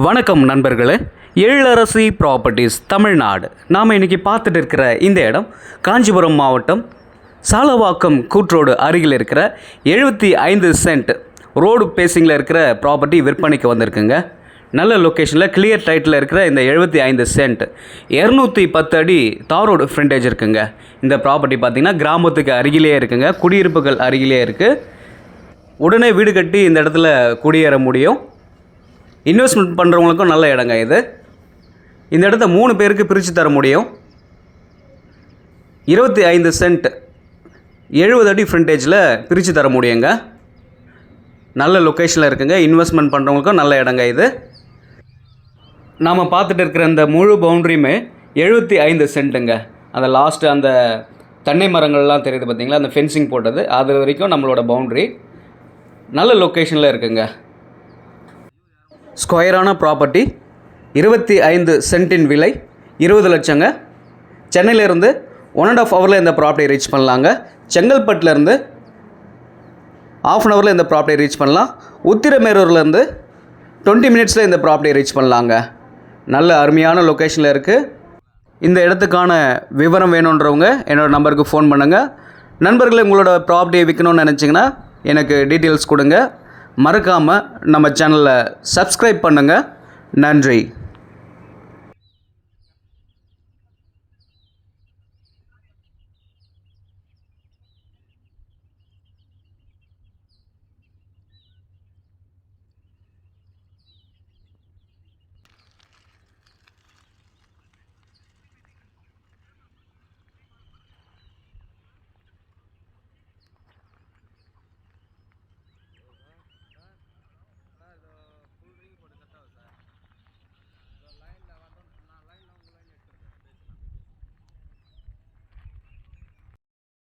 வணக்கம் நண்பர்களே, எழிலரசி ப்ராப்பர்ட்டிஸ் தமிழ்நாடு. நாம் இன்றைக்கி பார்த்துட்டு இருக்கிற இந்த இடம் காஞ்சிபுரம் மாவட்டம் சாலவாக்கம் கூட்ரோடு அருகில் இருக்கிற 75 சென்ட் ரோடு பேசிங்கில் இருக்கிற ப்ராப்பர்ட்டி விற்பனைக்கு வந்திருக்குங்க. நல்ல லொக்கேஷனில் கிளியர் டைட்டில் இருக்கிற இந்த 75 சென்ட் 210 அடி தார் ரோடு ஃப்ரண்டேஜ் இருக்குங்க. இந்த ப்ராப்பர்ட்டி பார்த்திங்கன்னா கிராமத்துக்கு அருகிலே இருக்குங்க, குடியிருப்புகள் அருகிலே இருக்குது. உடனே வீடு கட்டி இந்த இடத்துல குடியேற முடியும். இன்வெஸ்ட்மெண்ட் பண்ணுறவங்களுக்கும் நல்ல இடங்க இது. இந்த இடத்த 3 பேருக்கு பிரித்து தர முடியும். 25 சென்ட் 70 அடி ஃப்ரண்டேஜில் பிரித்து தர முடியுங்க. நல்ல லொக்கேஷனில் இருக்குங்க. இன்வெஸ்ட்மெண்ட் பண்ணுறவங்களுக்கும் நல்ல இடங்க இது. நாம் பார்த்துட்டு இருக்கிற இந்த முழு பவுண்ட்ரியுமே 75 சென்ட்டுங்க. அந்த லாஸ்ட்டு அந்த தென்னை மரங்கள்லாம் தெரியுது பார்த்திங்களா, அந்த ஃபென்சிங் போட்டது, அது வரைக்கும் நம்மளோட பவுண்ட்ரி நல்ல லொக்கேஷனில் இருக்குங்க. ஸ்கொயரான ப்ராப்பர்ட்டி, 25 சென்ட்டின் விலை 20 லட்சங்க. சென்னையிலேருந்து 1.5 ஹவரில் இந்த ப்ராப்பர்ட்டி ரீச் பண்ணலாங்க. செங்கல்பட்டுலேருந்து 1/2 ஹவரில் இந்த ப்ராப்பர்ட்டி ரீச் பண்ணலாம். உத்திரமேரூர்லேருந்து 20 மினிட்ஸில் இந்த ப்ராப்பர்ட்டி ரீச் பண்ணலாங்க. நல்ல அருமையான லொக்கேஷனில் இருக்குது. இந்த இடத்துக்கான விவரம் வேணுன்றவங்க என்னோடய நம்பருக்கு ஃபோன் பண்ணுங்கள். நண்பர்களே, உங்களோட ப்ராப்பர்ட்டியை விற்கணும்னு நினச்சிங்கன்னா எனக்கு டீட்டெயில்ஸ் கொடுங்க. மறக்காமல் நம்ம சேனலை சப்ஸ்கிரைப் பண்ணுங்கள். நன்றி.